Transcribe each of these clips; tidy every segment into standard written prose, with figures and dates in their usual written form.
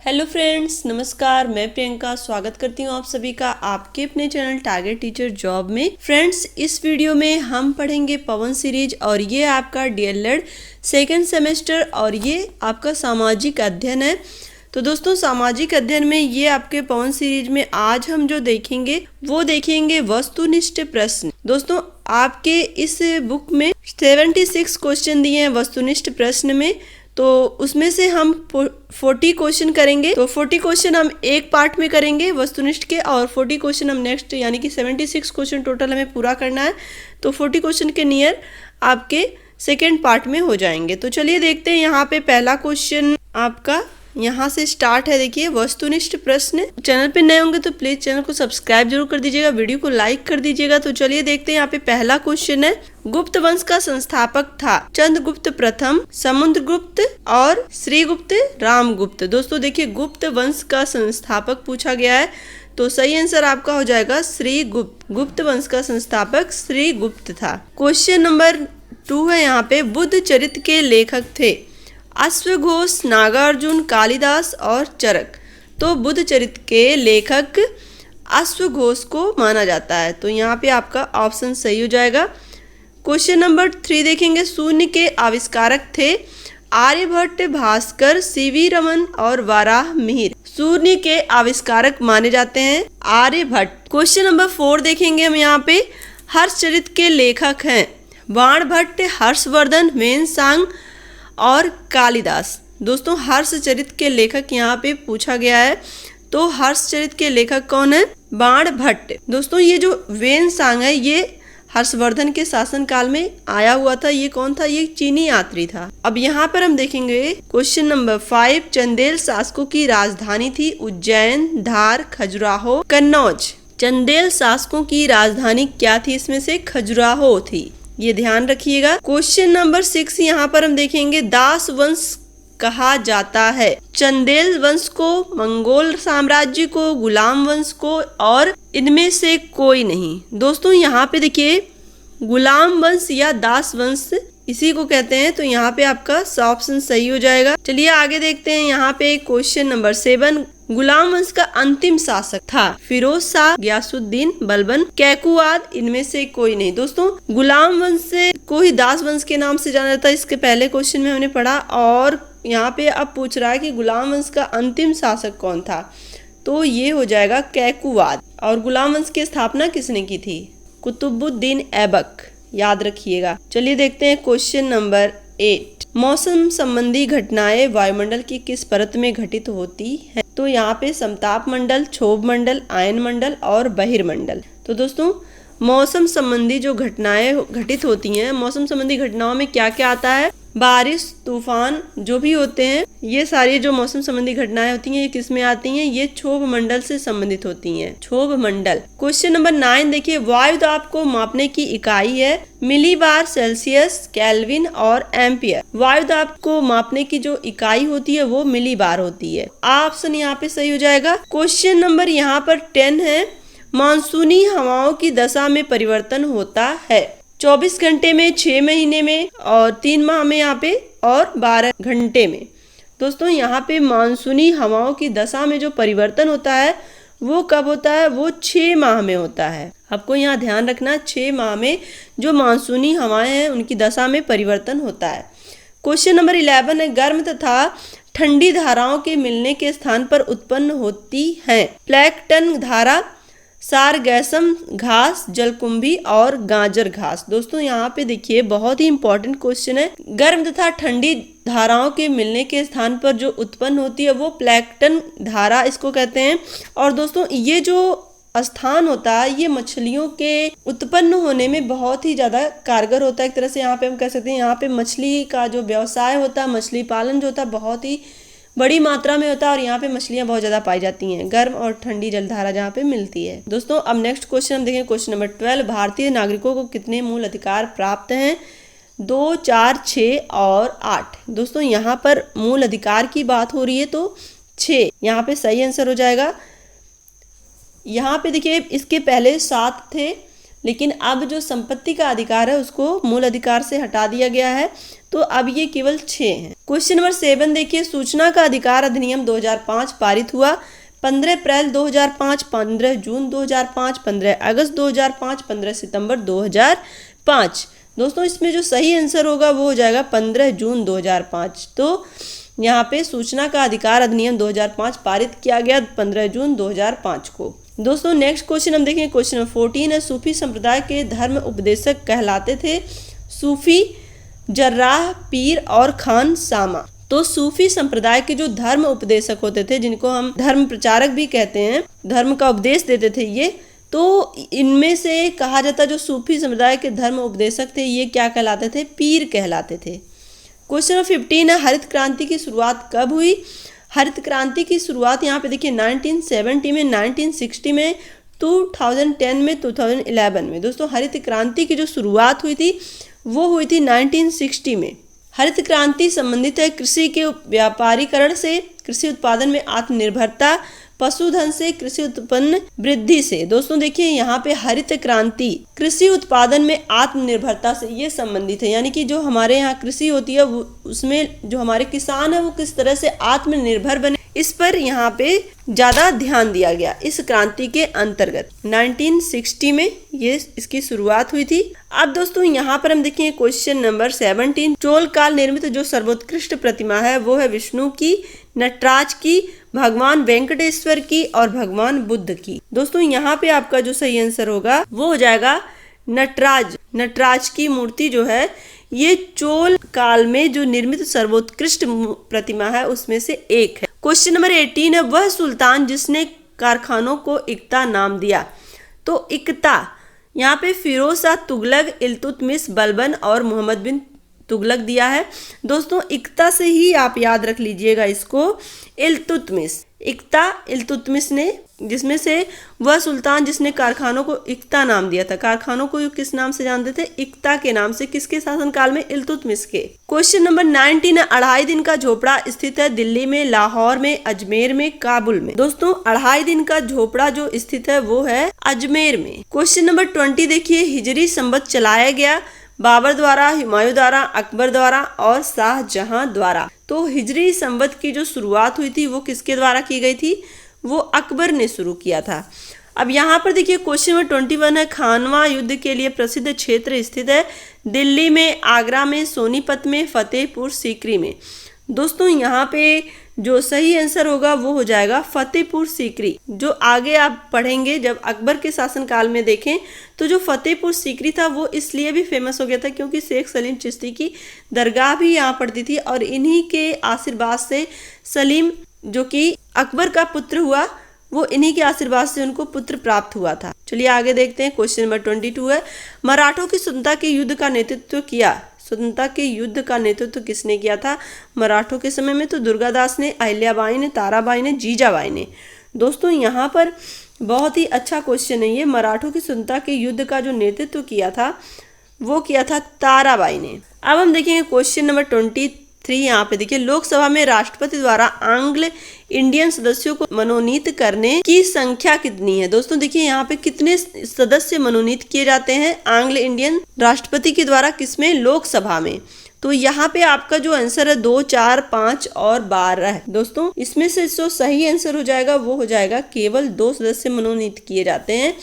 Hello friends, नमस्कार। मैं प्रियंका स्वागत करती हूँ आप सभी का आपके अपने चैनल टारगेट टीचर जॉब में। फ्रेंड्स, इस वीडियो में हम पढ़ेंगे पवन सीरीज और ये आपका डीएलएड सेकेंड सेमेस्टर और ये आपका सामाजिक अध्ययन है। तो दोस्तों, सामाजिक अध्ययन में ये आपके पवन सीरीज में आज हम जो देखेंगे वो देखेंगे वस्तुनिष्ठ प्रश्न। दोस्तों, आपके इस बुक में 76 क्वेश्चन दिए हैं वस्तुनिष्ठ प्रश्न में, तो उसमें से हम 40 क्वेश्चन करेंगे। तो 40 क्वेश्चन हम एक पार्ट में करेंगे वस्तुनिष्ठ के, और 40 क्वेश्चन हम नेक्स्ट, यानी कि 76 क्वेश्चन टोटल हमें पूरा करना है। तो 40 क्वेश्चन के नियर आपके सेकेंड पार्ट में हो जाएंगे। तो चलिए देखते हैं। यहाँ पे पहला क्वेश्चन आपका यहाँ से स्टार्ट है। देखिए, वस्तुनिष्ठ प्रश्न। चैनल पे नए होंगे तो प्लीज चैनल को सब्सक्राइब जरूर कर दीजिएगा, वीडियो को लाइक कर दीजिएगा। तो चलिए देखते हैं। यहाँ पे पहला क्वेश्चन है, गुप्त वंश का संस्थापक था चंद्रगुप्त प्रथम, समुद्रगुप्त और श्रीगुप्त, रामगुप्त। दोस्तों देखिए, गुप्त वंश का संस्थापक पूछा गया है, तो सही आंसर आपका हो जाएगा श्रीगुप्त। गुप्त वंश का संस्थापक श्रीगुप्त था। क्वेश्चन नंबर 2 है यहाँ पे, बुद्ध चरित्र के लेखक थे अश्वघोष, नागार्जुन, कालिदास और चरक। तो बुद्ध चरित्र के लेखक अश्वघोष को माना जाता है, तो यहाँ पे आपका ऑप्शन सही हो जाएगा। क्वेश्चन नंबर 3 देखेंगे, शून्य के आविष्कारक थे आर्यभट्ट, भास्कर, सीवी रमन और वाराह मिहिर। शून्य के आविष्कारक माने जाते हैं आर्यभट्ट। क्वेश्चन नंबर 4 देखेंगे हम यहाँ पे, हर्षचरित्र के लेखक हैं बाणभट्ट, हर्षवर्धन, वेनसांग और कालिदास। दोस्तों, हर्षचरित्र के लेखक यहाँ पे पूछा गया है, तो हर्षचरित्र के लेखक कौन है? बाणभट्ट। दोस्तों, ये जो वेनसांग है ये हर्षवर्धन के शासनकाल में आया हुआ था। ये कौन था? ये चीनी यात्री था। अब यहाँ पर हम देखेंगे क्वेश्चन नंबर 5, चंदेल शासकों की राजधानी थी उज्जैन, धार, खजुराहो, कन्नौज। चंदेल शासकों की राजधानी क्या थी? इसमें से खजुराहो थी, ये ध्यान रखिएगा। क्वेश्चन नंबर 6 यहाँ पर हम देखेंगे, दास वंश कहा जाता है चंदेल वंश को, मंगोल साम्राज्य को, गुलाम वंश को और इनमें से कोई नहीं। दोस्तों, यहाँ पे देखिए, गुलाम वंश या दास वंश इसी को कहते हैं, तो यहाँ पे आपका ऑप्शन सही हो जाएगा। चलिए आगे देखते हैं। यहाँ पे क्वेश्चन नंबर 7, गुलाम वंश का अंतिम शासक था फिरोज शाह, गयासुद्दीन, बलबन, कैकुवाद, इनमें से कोई नहीं। दोस्तों, गुलाम वंश से को ही दास वंश के नाम से जाना जाता है, इसके पहले क्वेश्चन में हमने पढ़ा। और यहाँ पे अब पूछ रहा है कि गुलाम वंश का अंतिम शासक कौन था, तो ये हो जाएगा कैकुवाद। और गुलाम वंश की स्थापना किसने की थी? कुतुबुद्दीन ऐबक, याद रखिएगा। चलिए देखते हैं क्वेश्चन नंबर 8, मौसम संबंधी घटनाएं वायुमंडल की किस परत में घटित होती है? तो यहाँ पे समताप मंडल, क्षोभ मंडल, आयन मंडल और बहिर्मंडल। तो दोस्तों, मौसम संबंधी जो घटनाएं घटित होती हैं, मौसम संबंधी घटनाओं में क्या क्या आता है? बारिश, तूफान जो भी होते हैं, ये सारी जो मौसम संबंधी घटनाएं होती हैं, ये किस में आती हैं? ये क्षोभ मंडल से संबंधित होती हैं, क्षोभ मंडल। क्वेश्चन नंबर 9 देखिए, वायु दाब को मापने की इकाई है मिलीबार, सेल्सियस, केल्विन और एम्पियर। वायु दाब को मापने की जो इकाई होती है वो मिलीबार होती है। ऑप्शन यहाँ पे सही हो जाएगा। क्वेश्चन नंबर यहाँ पर 10 है, मानसूनी हवाओं की दशा में परिवर्तन होता है 24 घंटे में, 6 महीने में और 3 माह में यहाँ पे और 12 घंटे में। दोस्तों, यहाँ पे मानसूनी हवाओं की दशा में जो परिवर्तन होता है वो कब होता है? वो 6 माह में होता है। आपको यहाँ ध्यान रखना, 6 माह में जो मानसूनी हवाएं हैं उनकी दशा में परिवर्तन होता है। क्वेश्चन नंबर 11 है, गर्म तथा ठंडी धाराओं के मिलने के स्थान पर उत्पन्न होती है प्लैंकटन धारा, सारगैसम घास, जलकुंभी और गाजर घास। दोस्तों, यहाँ पे देखिए, बहुत ही इंपॉर्टेंट क्वेश्चन है। गर्म तथा ठंडी धाराओं के मिलने के स्थान पर जो उत्पन्न होती है वो प्लैंकटन धारा इसको कहते हैं। और दोस्तों, ये जो स्थान होता है ये मछलियों के उत्पन्न होने में बहुत ही ज्यादा कारगर होता है। एक तरह से यहाँ पे हम कह सकते हैं, यहाँ पे मछली का जो व्यवसाय होता है, मछली पालन जो होता है, बहुत ही बड़ी मात्रा में होता है और यहाँ पे मछलियां बहुत ज्यादा पाई जाती हैं, गर्म और ठंडी जलधारा जहाँ पे मिलती है। दोस्तों, अब नेक्स्ट क्वेश्चन हम देखें। क्वेश्चन नंबर 12, भारतीय नागरिकों को कितने मूल अधिकार प्राप्त हैं? 2, 4, 6 और 8। दोस्तों, यहाँ पर मूल अधिकार की बात हो रही है, तो 6 यहाँ पे सही आंसर हो जाएगा। यहाँ पे देखिए, इसके पहले 7 थे, लेकिन अब जो संपत्ति का अधिकार है उसको मूल अधिकार से हटा दिया गया है, तो अब ये केवल 6 हैं। क्वेश्चन नंबर 7 देखिए, सूचना का अधिकार अधिनियम 2005 पारित हुआ। 15 अप्रैल 2005, 15 जून 2005, 15 अगस्त 2005, 15 सितंबर 2005। दोस्तों इसमें जो सही आंसर होगा वो हो जाएगा 15 जून 2005। तो यहाँ पे सूचना का अधिकार अधिनियम 2005 पारित किया गया 15 जून 2005 को। दोस्तों नेक्स्ट क्वेश्चन हम देखेंगे, क्वेश्चन नंबर 14 है, सूफी संप्रदाय के धर्म उपदेशक कहलाते थे सूफी, जर्राह, पीर और खान सामा। तो सूफी संप्रदाय के जो धर्म उपदेशक होते थे, जिनको हम धर्म प्रचारक भी कहते हैं, धर्म का उपदेश देते थे ये, तो इनमें से कहा जाता जो सूफी संप्रदाय के धर्म उपदेशक थे ये क्या कहलाते थे? पीर कहलाते थे। क्वेश्चन नंबर 15 है, हरित क्रांति की शुरुआत कब हुई? हरित क्रांति की शुरुआत यहाँ पे देखिए 1970 में, 1960 में, 2010 में, 2011 में। दोस्तों हरित क्रांति की जो शुरुआत हुई थी वो हुई थी 1960 में। हरित क्रांति संबंधित है कृषि के व्यापारीकरण से, कृषि उत्पादन में आत्मनिर्भरता, पशुधन से, कृषि उत्पन्न वृद्धि से। दोस्तों देखिए यहाँ पे हरित क्रांति कृषि उत्पादन में आत्मनिर्भरता से ये संबंधित है, यानी कि जो हमारे यहाँ कृषि होती है उसमें जो हमारे किसान है वो किस तरह से आत्मनिर्भर बने, इस पर यहाँ पे ज्यादा ध्यान दिया गया इस क्रांति के अंतर्गत। 1960 में ये इसकी शुरुआत हुई थी। अब दोस्तों यहाँ पर हम देखेंगे क्वेश्चन नंबर 17, चोल काल निर्मित जो सर्वोत्कृष्ट प्रतिमा है वो है विष्णु की, नटराज की, भगवान वेंकटेश्वर की और भगवान बुद्ध की। दोस्तों यहाँ पे आपका जो सही आंसर होगा वो हो जाएगा नटराज। नटराज की मूर्ति जो है ये चोल काल में जो निर्मित सर्वोत्कृष्ट प्रतिमा है उसमें से एक है। क्वेश्चन नंबर 18 है, वह सुल्तान जिसने कारखानों को इक्ता नाम दिया। तो इक्ता यहाँ पे फिरोज शाह तुगलक, इल्तुतमिश, बलबन और मोहम्मद बिन तुगलक दिया है। दोस्तों इक्ता से ही आप याद रख लीजिएगा इसको, इल्तुतमिश। इक्ता इल्तुतमिश ने, जिसमें से वह सुल्तान जिसने कारखानों को इक्ता नाम दिया था। कारखानों को किस नाम से जानते थे? इक्ता के नाम से। किसके शासनकाल में? इल्तुतमिश के। क्वेश्चन नंबर 19 है, 2.5 दिन का झोपड़ा स्थित है दिल्ली में, लाहौर में, अजमेर में, काबुल में। दोस्तों 2.5 दिन का झोपड़ा जो स्थित है वो है अजमेर में। क्वेश्चन नंबर 20 देखिए, हिजरी संवत चलाया गया बाबर द्वारा, हुमायूं द्वारा, अकबर द्वारा और शाहजहां द्वारा। तो हिजरी संवत की जो शुरुआत हुई थी वो किसके द्वारा की गई थी? वो अकबर ने शुरू किया था। अब यहाँ पर देखिए क्वेश्चन नंबर 21 है, खानवा युद्ध के लिए प्रसिद्ध क्षेत्र स्थित है दिल्ली में, आगरा में, सोनीपत में, फतेहपुर सीकरी में। दोस्तों यहाँ पे जो सही आंसर होगा वो हो जाएगा फतेहपुर सीकरी। जो आगे आप पढ़ेंगे जब अकबर के शासनकाल में देखें तो जो फतेहपुर सीकरी था वो इसलिए भी फेमस हो गया था क्योंकि शेख सलीम चिश्ती की दरगाह भी यहाँ पड़ती थी और इन्हीं के आशीर्वाद से सलीम जो कि अकबर का पुत्र हुआ, वो इन्हीं के आशीर्वाद से उनको पुत्र प्राप्त हुआ था। चलिए आगे देखते हैं। क्वेश्चन नंबर 22 है, मराठों की स्वतंत्रता के युद्ध का नेतृत्व किया। स्वतंत्रता के युद्ध का नेतृत्व किसने किया था मराठों के समय में? तो दुर्गादास ने, अहिल्याबाई ने, ताराबाई ने, जीजाबाई ने। दोस्तों यहाँ पर बहुत ही अच्छा क्वेश्चन है ये। मराठों की स्वतंत्रता के युद्ध का जो नेतृत्व किया था वो किया था ताराबाई ने। अब हम देखेंगे क्वेश्चन नंबर 23। यहाँ पे देखिए, लोकसभा में राष्ट्रपति द्वारा आंग्ल इंडियन सदस्यों को मनोनीत करने की संख्या कितनी है? दोस्तों देखिए यहाँ पे कितने सदस्य मनोनीत किए जाते हैं आंग्ल इंडियन राष्ट्रपति के द्वारा? किसमें? लोकसभा में। तो यहाँ पे आपका जो आंसर है 2, 4, 5 और 12 है। दोस्तों इसमें से जो सही आंसर हो जाएगा वो हो जाएगा केवल 2 सदस्य मनोनीत किए जाते हैं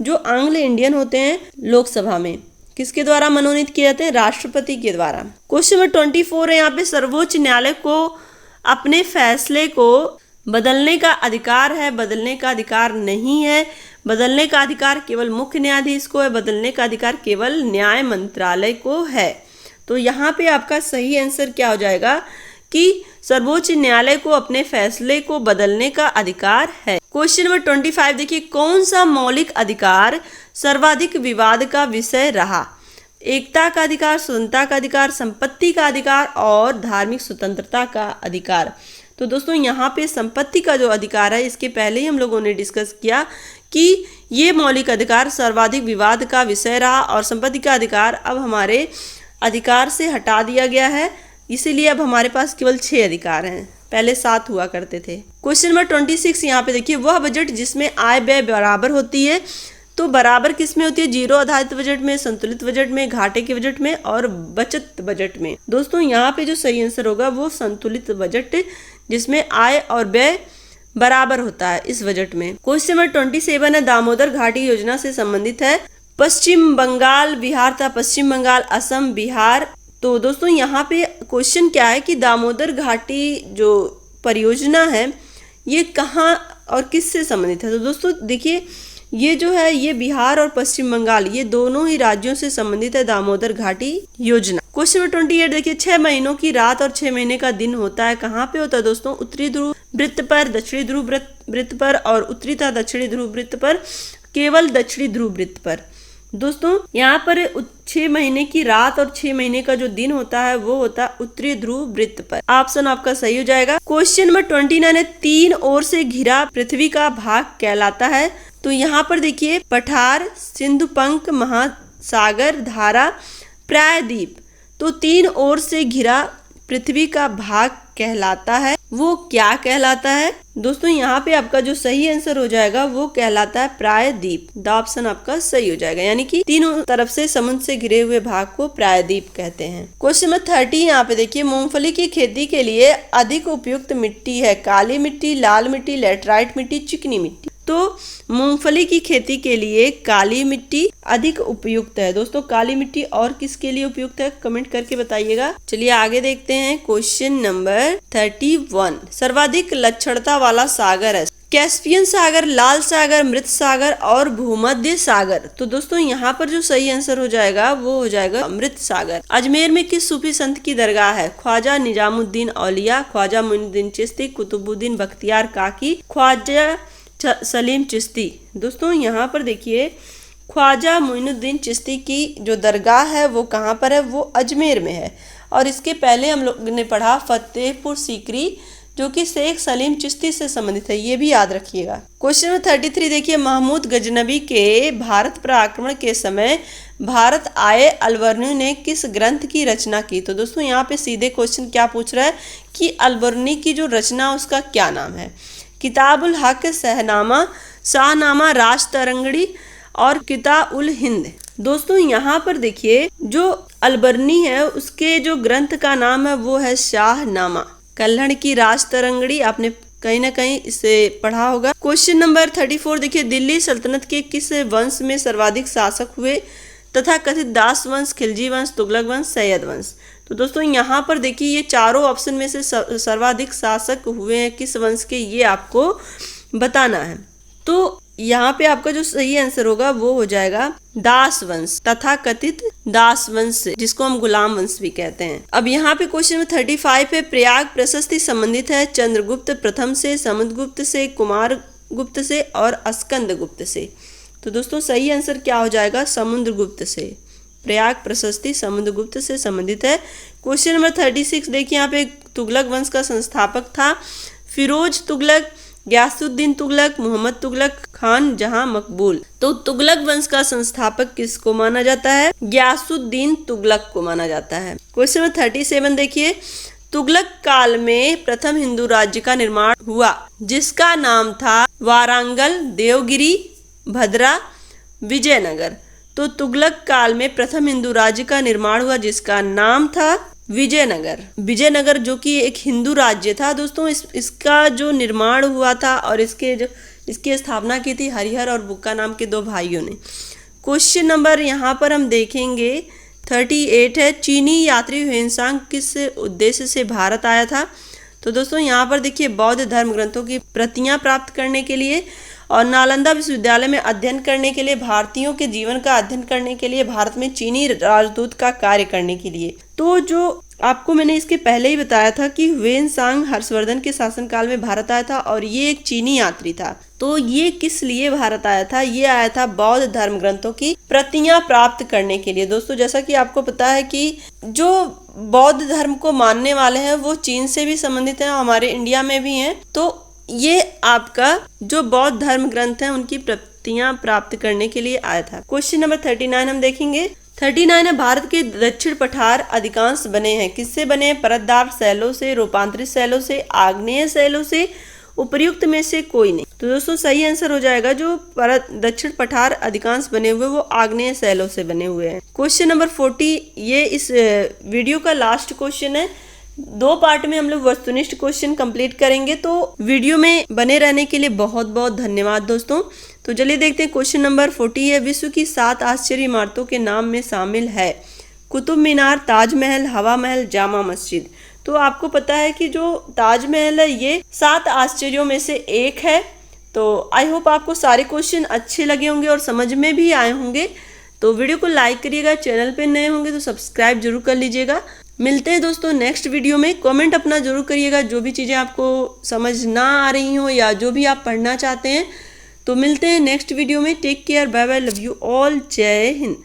जो आंग्ल इंडियन होते हैं लोकसभा में। किसके द्वारा मनोनीत किए जाते हैं? राष्ट्रपति के द्वारा। क्वेश्चन नंबर 24 है, यहाँ पे सर्वोच्च न्यायालय को अपने फैसले को बदलने का अधिकार है, बदलने का अधिकार नहीं है। बदलने का अधिकार केवल मुख्य न्यायाधीश को है, बदलने का अधिकार केवल न्याय मंत्रालय को है। तो यहाँ पे आपका सही आंसर क्या हो जाएगा कि सर्वोच्च न्यायालय को अपने फैसले को बदलने का अधिकार है। क्वेश्चन नंबर 25 देखिए, कौन सा मौलिक अधिकार सर्वाधिक विवाद का विषय रहा? एकता का अधिकार, स्वतंत्रता का अधिकार, संपत्ति का अधिकार और धार्मिक स्वतंत्रता का अधिकार। तो दोस्तों यहाँ पे संपत्ति का जो अधिकार है इसके पहले ही हम लोगों ने डिस्कस किया कि ये मौलिक अधिकार सर्वाधिक विवाद का विषय रहा और संपत्ति का अधिकार अब हमारे अधिकार से हटा दिया गया है, इसीलिए अब हमारे पास केवल 6 अधिकार हैं, पहले 7 हुआ करते थे। क्वेश्चन नंबर 26 यहाँ पे देखिए, वह बजट जिसमें आय व्यय बराबर होती है तो बराबर किस में होती है? जीरो आधारित बजट में, संतुलित बजट में, घाटे के बजट में और बचत बजट में। दोस्तों यहाँ पे जो सही आंसर होगा वो संतुलित बजट, जिसमें आय और व्यय बराबर होता है इस बजट में। क्वेश्चन नंबर 27 है, दामोदर घाटी योजना से संबंधित है। पश्चिम बंगाल, बिहार था, पश्चिम बंगाल, असम, बिहार। तो दोस्तों यहाँ पे क्वेश्चन क्या है कि दामोदर घाटी जो परियोजना है ये कहाँ और किससे संबंधित है? तो दोस्तों देखिए, ये जो है ये बिहार और पश्चिम बंगाल, ये दोनों ही राज्यों से संबंधित है दामोदर घाटी योजना। क्वेश्चन नंबर 28 देखिए, 6 महीनों की रात और 6 महीने का दिन होता है, कहाँ पे होता है दोस्तों? उत्तरी ध्रुव वृत्त पर, दक्षिणी ध्रुव वृत्त पर और उत्तरी तथा दक्षिणी ध्रुव वृत्त पर, केवल दक्षिणी ध्रुव वृत्त पर। दोस्तों यहाँ पर 6 महीने की रात और 6 महीने का जो दिन होता है वो होता है उत्तरी ध्रुव वृत्त पर। ऑप्शन आपका सही हो जाएगा। क्वेश्चन नंबर 29 है, 3 ओर से घिरा पृथ्वी का भाग कहलाता है। तो यहाँ पर देखिए, पठार, सिंधु पंख, महासागर, धारा, प्रायद्वीप। तो 3 ओर से घिरा पृथ्वी का भाग कहलाता है, वो क्या कहलाता है? दोस्तों यहाँ पे आपका जो सही आंसर हो जाएगा वो कहलाता है प्रायद्वीप। द ऑप्शन आपका सही हो जाएगा, यानी कि तीनों तरफ से समुद्र से घिरे हुए भाग को प्रायद्वीप कहते हैं। क्वेश्चन नंबर 30 यहाँ पे देखिए, मूंगफली की खेती के लिए अधिक उपयुक्त मिट्टी है, काली मिट्टी, लाल मिट्टी, लैटराइट मिट्टी, चिकनी मिट्टी। तो मूंगफली की खेती के लिए काली मिट्टी अधिक उपयुक्त है। दोस्तों काली मिट्टी और किसके लिए उपयुक्त है? कमेंट करके बताइएगा। चलिए आगे देखते हैं। क्वेश्चन नंबर 31, सर्वाधिक लक्षणता वाला सागर है, कैस्पियन सागर, लाल सागर, मृत सागर और भूमध्य सागर। तो दोस्तों यहाँ पर जो सही आंसर हो जाएगा वो हो जाएगा मृत सागर। अजमेर में किस सूफी संत की दरगाह है? ख्वाजा निजामुद्दीन औलिया, ख्वाजा मोइनुद्दीन चिश्ती, कुतुबुद्दीन बख्तियार काकी, ख्वाजा सलीम चिश्ती। दोस्तों यहाँ पर देखिए, ख्वाजा मोइनुद्दीन चिश्ती की जो दरगाह है वो कहाँ पर है? वो अजमेर में है। और इसके पहले हम लोग ने पढ़ा फतेहपुर सीकरी, जो कि शेख सलीम चिश्ती से संबंधित है, ये भी याद रखिएगा। क्वेश्चन नंबर 33 देखिए, महमूद गजनबी के भारत पर आक्रमण के समय भारत आए अलबर्नी ने किस ग्रंथ की रचना की? तो दोस्तों यहाँ पे सीधे क्वेश्चन क्या पूछ रहा है कि अलबर्नी की जो रचना उसका क्या नाम है? किताबुल हक, सहनामा, शाहनामा, राजतरंगड़ी और किताउल हिंद। दोस्तों यहाँ पर देखिए, जो अलबर्नी है उसके जो ग्रंथ का नाम है वो है शाहनामा। कल्हड़ की राजतरंगड़ी आपने कहीं ना कहीं इसे पढ़ा होगा। क्वेश्चन नंबर 34 देखिए, दिल्ली सल्तनत के किस वंश में सर्वाधिक शासक हुए? तथा कथित दास वंश, खिलजी वंश, तुगलक वंश, सैयद वंश। तो दोस्तों यहाँ पर देखिए, ये चारों ऑप्शन में से सर्वाधिक शासक हुए हैं किस वंश के, ये आपको बताना है। तो यहाँ पे आपका जो सही आंसर होगा वो हो जाएगा दास वंश, तथा कथित दास वंश, जिसको हम गुलाम वंश भी कहते हैं। अब यहाँ पे क्वेश्चन में 35 है, प्रयाग प्रशस्ति संबंधित है चंद्रगुप्त प्रथम से, समुद्रगुप्त से, कुमार गुप्त से और स्कंद गुप्त से। तो दोस्तों सही आंसर क्या हो जाएगा? समुद्रगुप्त से। प्रयाग प्रशस्ति समुद्रगुप्त से संबंधित है। क्वेश्चन नंबर 36 देखिए, यहाँ पे तुगलक वंश का संस्थापक था फिरोज तुगलक, गयासुद्दीन तुगलक, मोहम्मद तुगलक, खान जहां मकबूल। तो तुगलक वंश का संस्थापक किसको माना जाता है? गयासुद्दीन तुगलक को माना जाता है। क्वेश्चन नंबर 37 देखिए, तुगलक काल में प्रथम हिंदू राज्य का निर्माण हुआ जिसका नाम था वारंगल, देवगिरी, भद्रा, विजयनगर। तो तुगलक काल में प्रथम हिंदू राज्य का निर्माण हुआ जिसका नाम था विजयनगर। विजयनगर जो कि एक हिंदू राज्य था। दोस्तों इसका जो निर्माण हुआ था और इसकी स्थापना की थी हरिहर और बुक्का नाम के 2 भाइयों ने। क्वेश्चन नंबर यहाँ पर हम देखेंगे 38 है, चीनी यात्री ह्वेनसांग किस उद्देश्य से भारत आया था? तो दोस्तों यहाँ पर देखिए, बौद्ध धर्म ग्रंथों की प्रतियां प्राप्त करने के लिए और नालंदा विश्वविद्यालय में अध्ययन करने के लिए, भारतीयों के जीवन का अध्ययन करने के लिए, भारत में चीनी राजदूत का कार्य करने के लिए। तो जो आपको मैंने इसके पहले ही बताया था कि ह्वेनसांग हर्षवर्धन के शासनकाल में भारत आया था और ये एक चीनी यात्री था। तो ये किस लिए भारत आया था? ये आया था बौद्ध धर्म ग्रंथों की प्रतियां प्राप्त करने के लिए। दोस्तों जैसा कि आपको पता है कि जो बौद्ध धर्म को मानने वाले हैं वो चीन से भी संबंधित हैं, हमारे इंडिया में भी हैं। तो ये आपका जो बौद्ध धर्म ग्रंथ है उनकी प्रतियां प्राप्त करने के लिए आया था। क्वेश्चन नंबर 39 हम देखेंगे। 39 है, भारत के दक्षिण पठार अधिकांश बने हैं किससे बने हैं? परतदार शैलों से, रूपांतरित शैलों से, आग्नेय शैलों से, उपर्युक्त में से कोई नहीं। तो दोस्तों सही आंसर हो जाएगा जो दक्षिण पठार अधिकांश बने हुए वो आग्नेय शैलों से बने हुए हैं। क्वेश्चन नंबर 40, ये इस वीडियो का लास्ट क्वेश्चन है। 2 पार्ट में हम लोग वस्तुनिष्ठ क्वेश्चन कंप्लीट करेंगे, तो वीडियो में बने रहने के लिए बहुत बहुत धन्यवाद दोस्तों। तो चलिए देखते हैं क्वेश्चन नंबर 40 है। विश्व की 7 आश्चर्य इमारतों के नाम में शामिल है कुतुब मीनार, ताजमहल, हवा महल, जामा मस्जिद। तो आपको पता है कि जो ताजमहल है ये 7 आश्चर्यों में से एक है। तो आई होप आपको सारे क्वेश्चन अच्छे लगे होंगे और समझ में भी आए होंगे। तो वीडियो को लाइक करिएगा, चैनल पे नए होंगे तो सब्सक्राइब जरूर कर लीजिएगा। मिलते हैं दोस्तों नेक्स्ट वीडियो में। कमेंट अपना जरूर करिएगा जो भी चीज़ें आपको समझ ना आ रही हो या जो भी आप पढ़ना चाहते हैं। तो मिलते हैं नेक्स्ट वीडियो में। Take care, bye bye, love you all, जय हिंद।